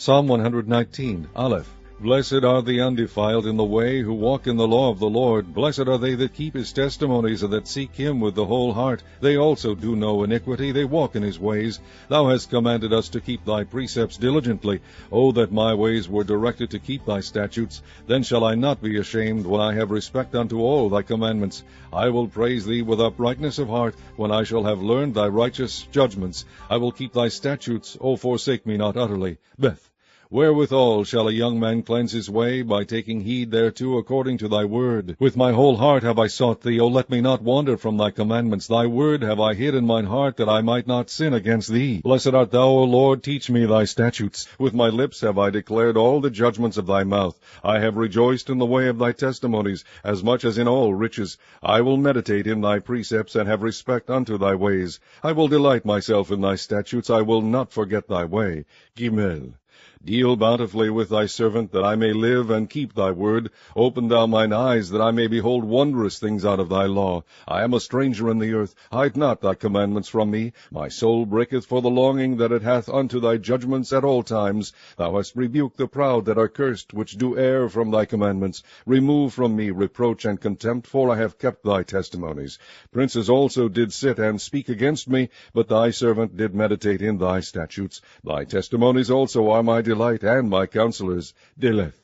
Psalm 119, Aleph. Blessed are the undefiled in the way, who walk in the law of the Lord. Blessed are they that keep his testimonies, and that seek him with the whole heart. They also do no iniquity, they walk in his ways. Thou hast commanded us to keep thy precepts diligently. O that my ways were directed to keep thy statutes! Then shall I not be ashamed, when I have respect unto all thy commandments. I will praise thee with uprightness of heart, when I shall have learned thy righteous judgments. I will keep thy statutes, O forsake me not utterly. Beth. Wherewithal shall a young man cleanse his way? By taking heed thereto according to thy word. With my whole heart have I sought thee, O let me not wander from thy commandments. Thy word have I hid in mine heart, that I might not sin against thee. Blessed art thou, O Lord, teach me thy statutes. With my lips have I declared all the judgments of thy mouth. I have rejoiced in the way of thy testimonies, as much as in all riches. I will meditate in thy precepts, and have respect unto thy ways. I will delight myself in thy statutes, I will not forget thy way. Gimel. Deal bountifully with thy servant, that I may live and keep thy word. Open thou mine eyes, that I may behold wondrous things out of thy law. I am a stranger in the earth. Hide not thy commandments from me. My soul breaketh for the longing that it hath unto thy judgments at all times. Thou hast rebuked the proud that are cursed, which do err from thy commandments. Remove from me reproach and contempt, for I have kept thy testimonies. Princes also did sit and speak against me, but thy servant did meditate in thy statutes. Thy testimonies also are my delight, and my counselors. Deleth.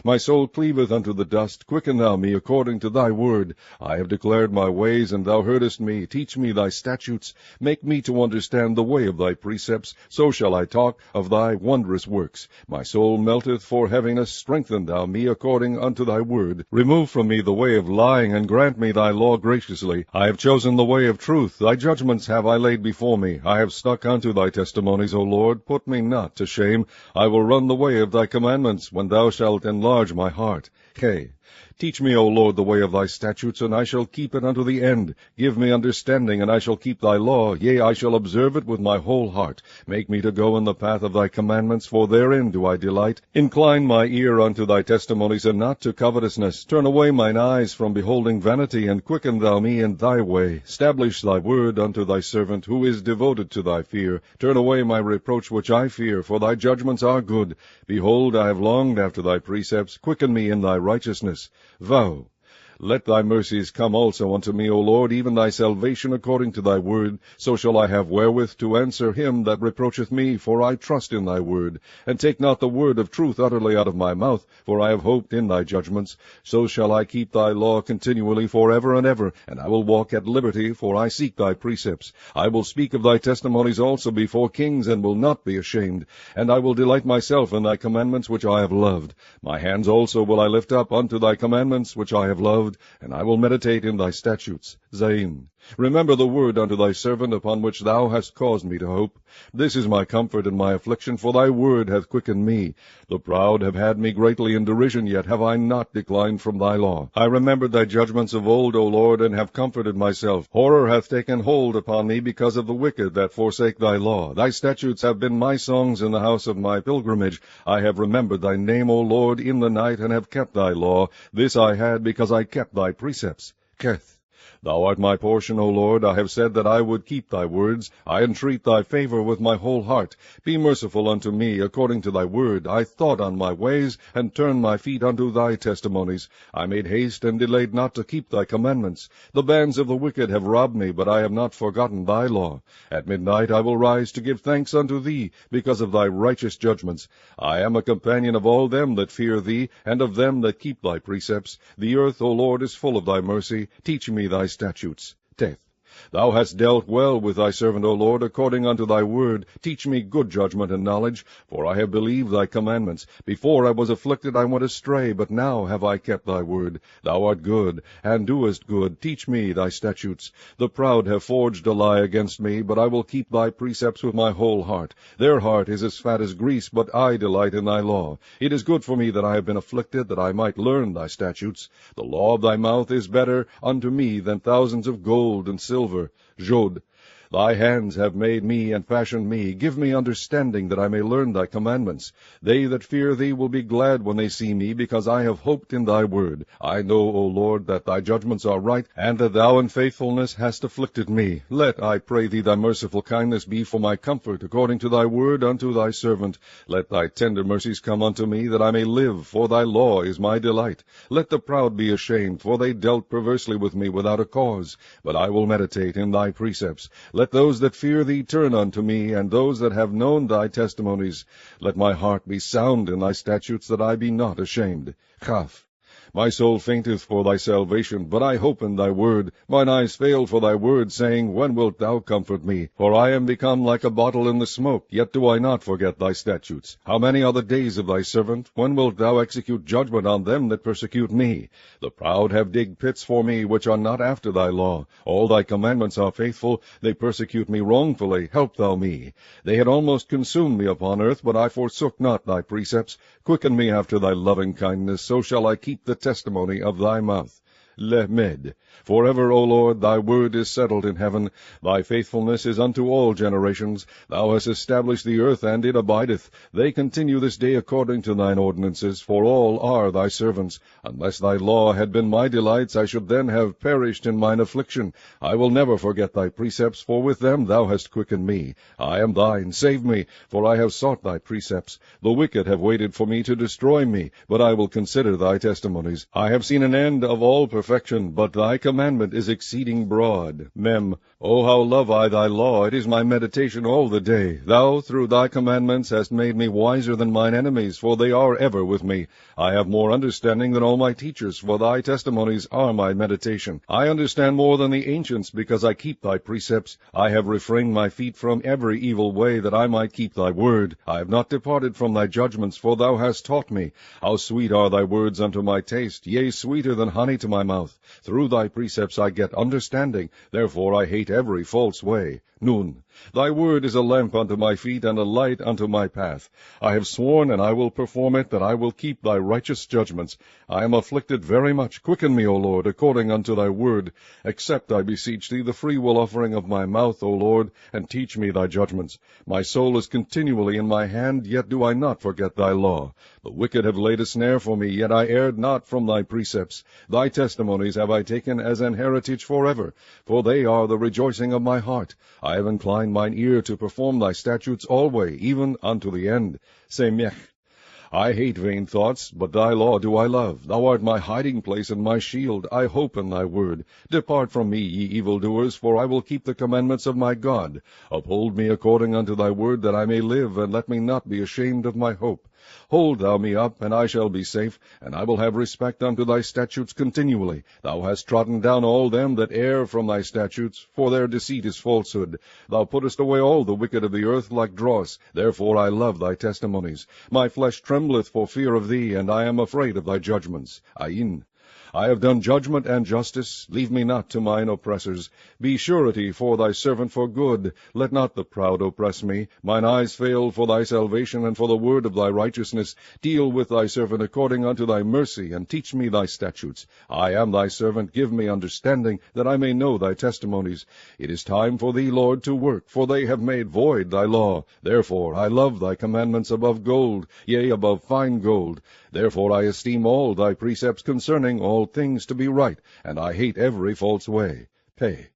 My soul cleaveth unto the dust. Quicken thou me according to thy word. I have declared my ways, and thou heardest me. Teach me thy statutes. Make me to understand the way of thy precepts. So shall I talk of thy wondrous works. My soul melteth for heaviness. Strengthen thou me according unto thy word. Remove from me the way of lying, and grant me thy law graciously. I have chosen the way of truth. Thy judgments have I laid before me. I have stuck unto thy testimonies, O Lord. Put me not to shame. I will run the way of thy commandments, when thou shalt enlarge my heart. K. Teach me, O Lord, the way of thy statutes, and I shall keep it unto the end. Give me understanding, and I shall keep thy law. Yea, I shall observe it with my whole heart. Make me to go in the path of thy commandments, for therein do I delight. Incline my ear unto thy testimonies, and not to covetousness. Turn away mine eyes from beholding vanity, and quicken thou me in thy way. Establish thy word unto thy servant, who is devoted to thy fear. Turn away my reproach which I fear, for thy judgments are good. Behold, I have longed after thy precepts. Quicken me in thy righteousness. Vow. Let thy mercies come also unto me, O Lord, even thy salvation according to thy word. So shall I have wherewith to answer him that reproacheth me, for I trust in thy word. And take not the word of truth utterly out of my mouth, for I have hoped in thy judgments. So shall I keep thy law continually forever and ever, and I will walk at liberty, for I seek thy precepts. I will speak of thy testimonies also before kings, and will not be ashamed. And I will delight myself in thy commandments which I have loved. My hands also will I lift up unto thy commandments which I have loved, and I will meditate in thy statutes. Zain. Remember the word unto thy servant, upon which thou hast caused me to hope. This is my comfort in my affliction, for thy word hath quickened me. The proud have had me greatly in derision, yet have I not declined from thy law. I remembered thy judgments of old, O Lord, and have comforted myself. Horror hath taken hold upon me because of the wicked that forsake thy law. Thy statutes have been my songs in the house of my pilgrimage. I have remembered thy name, O Lord, in the night, and have kept thy law. This I had because I kept thy precepts. Keth. Thou art my portion, O Lord. I have said that I would keep thy words. I entreat thy favor with my whole heart. Be merciful unto me according to thy word. I thought on my ways, and turned my feet unto thy testimonies. I made haste and delayed not to keep thy commandments. The bands of the wicked have robbed me, but I have not forgotten thy law. At midnight I will rise to give thanks unto thee, because of thy righteous judgments. I am a companion of all them that fear thee, and of them that keep thy precepts. The earth, O Lord, is full of thy mercy. Teach me thy statutes. Teth. Thou hast dealt well with thy servant, O Lord, according unto thy word. Teach me good judgment and knowledge, for I have believed thy commandments. Before I was afflicted I went astray, but now have I kept thy word. Thou art good, and doest good. Teach me thy statutes. The proud have forged a lie against me, but I will keep thy precepts with my whole heart. Their heart is as fat as grease, but I delight in thy law. It is good for me that I have been afflicted, that I might learn thy statutes. The law of thy mouth is better unto me than thousands of gold and silver. Jod. Thy hands have made me and fashioned me. Give me understanding, that I may learn thy commandments. They that fear thee will be glad when they see me, because I have hoped in thy word. I know, O Lord, that thy judgments are right, and that thou in faithfulness hast afflicted me. Let, I pray thee, thy merciful kindness be for my comfort, according to thy word unto thy servant. Let thy tender mercies come unto me, that I may live, for thy law is my delight. Let the proud be ashamed, for they dealt perversely with me without a cause. But I will meditate in thy precepts. Let those that fear thee turn unto me, and those that have known thy testimonies. Let my heart be sound in thy statutes, that I be not ashamed. Chaf. My soul fainteth for thy salvation, but I hope in thy word. Mine eyes fail for thy word, saying, When wilt thou comfort me? For I am become like a bottle in the smoke, yet do I not forget thy statutes. How many are the days of thy servant? When wilt thou execute judgment on them that persecute me? The proud have digged pits for me, which are not after thy law. All thy commandments are faithful. They persecute me wrongfully. Help thou me. They had almost consumed me upon earth, but I forsook not thy precepts. Quicken me after thy loving kindness, so shall I keep the testimony of thy mouth. Lemed. Forever, O Lord, thy word is settled in heaven. Thy faithfulness is unto all generations. Thou hast established the earth, and it abideth. They continue this day according to thine ordinances, for all are thy servants. Unless thy law had been my delights, I should then have perished in mine affliction. I will never forget thy precepts, for with them thou hast quickened me. I am thine, save me, for I have sought thy precepts. The wicked have waited for me to destroy me, but I will consider thy testimonies. I have seen an end of all perfection, but thy commandment is exceeding broad. Mem. O how love I thy law! It is my meditation all the day. Thou through thy commandments hast made me wiser than mine enemies, for they are ever with me. I have more understanding than all my teachers, for thy testimonies are my meditation. I understand more than the ancients, because I keep thy precepts. I have refrained my feet from every evil way, that I might keep thy word. I have not departed from thy judgments, for thou hast taught me. How sweet are thy words unto my taste, yea, sweeter than honey to my mouth. Through thy precepts I get understanding, therefore I hate every false way. Nun. Thy word is a lamp unto my feet, and a light unto my path. I have sworn, and I will perform it, that I will keep thy righteous judgments. I am afflicted very much. Quicken me, O Lord, according unto thy word. Accept, I beseech thee, the freewill offering of my mouth, O Lord, and teach me thy judgments. My soul is continually in my hand, yet do I not forget thy law. The wicked have laid a snare for me, yet I erred not from thy precepts. Thy testimonies have I taken as an heritage forever, for they are the rejoicing of my heart. I have inclined mine ear to perform thy statutes alway, even unto the end. Semech. I hate vain thoughts, but thy law do I love. Thou art my hiding place and my shield. I hope in thy word. Depart from me, ye evildoers, for I will keep the commandments of my God. Uphold me according unto thy word, that I may live, and let me not be ashamed of my hope. Hold thou me up, and I shall be safe, and I will have respect unto thy statutes continually. Thou hast trodden down all them that err from thy statutes, for their deceit is falsehood. Thou puttest away all the wicked of the earth like dross. Therefore I love thy testimonies. My flesh trembleth for fear of thee, and I am afraid of thy judgments. Ayin. I have done judgment and justice. Leave me not to mine oppressors. Be surety for thy servant for good. Let not the proud oppress me. Mine eyes fail for thy salvation, and for the word of thy righteousness. Deal with thy servant according unto thy mercy, and teach me thy statutes. I am thy servant. Give me understanding, that I may know thy testimonies. It is time for thee, Lord, to work, for they have made void thy law. Therefore I love thy commandments above gold, yea, above fine gold. Therefore I esteem all thy precepts concerning all things to be right, and I hate every false way. Pay.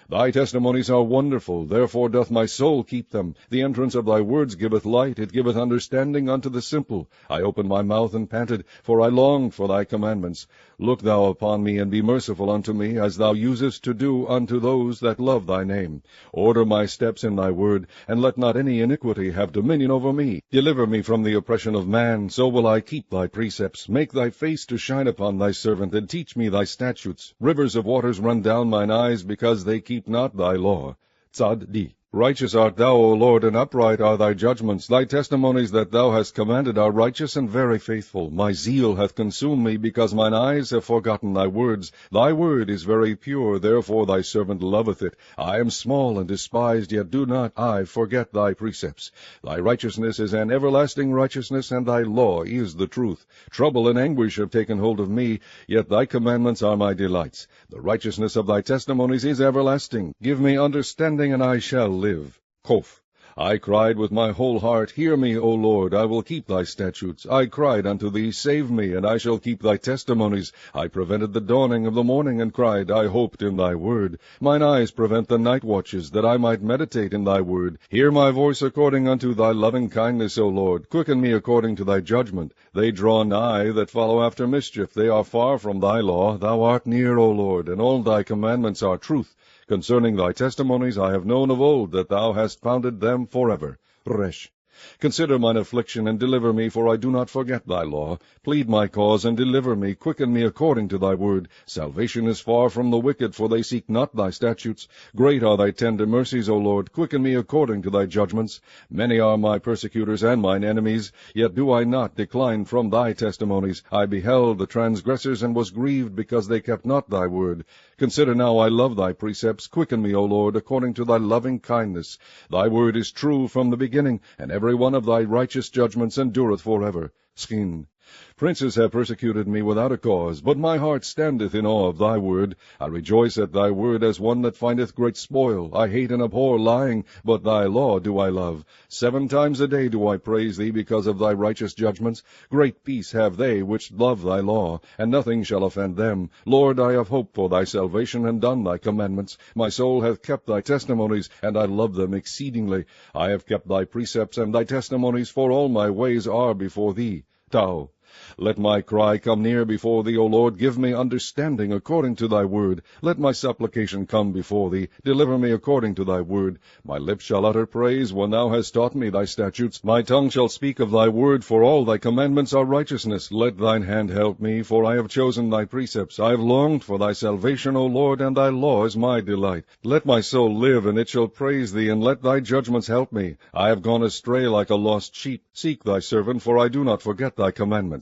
Thy testimonies are wonderful, therefore doth my soul keep them. The entrance of thy words giveth light, it giveth understanding unto the simple. I opened my mouth and panted, for I longed for thy commandments. Look thou upon me, and be merciful unto me, as thou usest to do unto those that love thy name. Order my steps in thy word, and let not any iniquity have dominion over me. Deliver me from the oppression of man, so will I keep thy precepts. Make thy face to shine upon thy servant, and teach me thy statutes. Rivers of waters run down mine eyes, because they keep not thy law. Tzad Di. Righteous art thou, O Lord, and upright are thy judgments. Thy testimonies that thou hast commanded are righteous and very faithful. My zeal hath consumed me, because mine eyes have forgotten thy words. Thy word is very pure, therefore thy servant loveth it. I am small and despised, yet do not I forget thy precepts. Thy righteousness is an everlasting righteousness, and thy law is the truth. Trouble and anguish have taken hold of me, yet thy commandments are my delights. The righteousness of thy testimonies is everlasting. Give me understanding, and I shall live. Kof. I cried with my whole heart, Hear me, O Lord, I will keep thy statutes. I cried unto thee, Save me, and I shall keep thy testimonies. I prevented the dawning of the morning, and cried, I hoped in thy word. Mine eyes prevent the night watches, that I might meditate in thy word. Hear my voice according unto thy loving kindness, O Lord. Quicken me according to thy judgment. They draw nigh that follow after mischief. They are far from thy law. Thou art near, O Lord, and all thy commandments are truth. Concerning thy testimonies I have known of old, that thou hast founded them forever. Resh. Consider mine affliction, and deliver me, for I do not forget thy law. Plead my cause, and deliver me. Quicken me according to thy word. Salvation is far from the wicked, for they seek not thy statutes. Great are thy tender mercies, O Lord. Quicken me according to thy judgments. Many are my persecutors and mine enemies, yet do I not decline from thy testimonies. I beheld the transgressors, and was grieved, because they kept not thy word. Consider now, I love thy precepts. Quicken me, O Lord, according to thy loving kindness. Thy word is true from the beginning, and every one of thy righteous judgments endureth forever. Skin. Princes have persecuted me without a cause, but my heart standeth in awe of thy word. I rejoice at thy word as one that findeth great spoil. I hate and abhor lying, but thy law do I love. 7 times a day do I praise thee because of thy righteous judgments. Great peace have they which love thy law, and nothing shall offend them. Lord, I have hoped for thy salvation, and done thy commandments. My soul hath kept thy testimonies, and I love them exceedingly. I have kept thy precepts and thy testimonies, for all my ways are before thee. Tau. Let my cry come near before thee, O Lord. Give me understanding according to thy word. Let my supplication come before thee. Deliver me according to thy word. My lips shall utter praise when thou hast taught me thy statutes. My tongue shall speak of thy word, for all thy commandments are righteousness. Let thine hand help me, for I have chosen thy precepts. I have longed for thy salvation, O Lord, and thy law is my delight. Let my soul live, and it shall praise thee, and let thy judgments help me. I have gone astray like a lost sheep. Seek thy servant, for I do not forget thy commandments.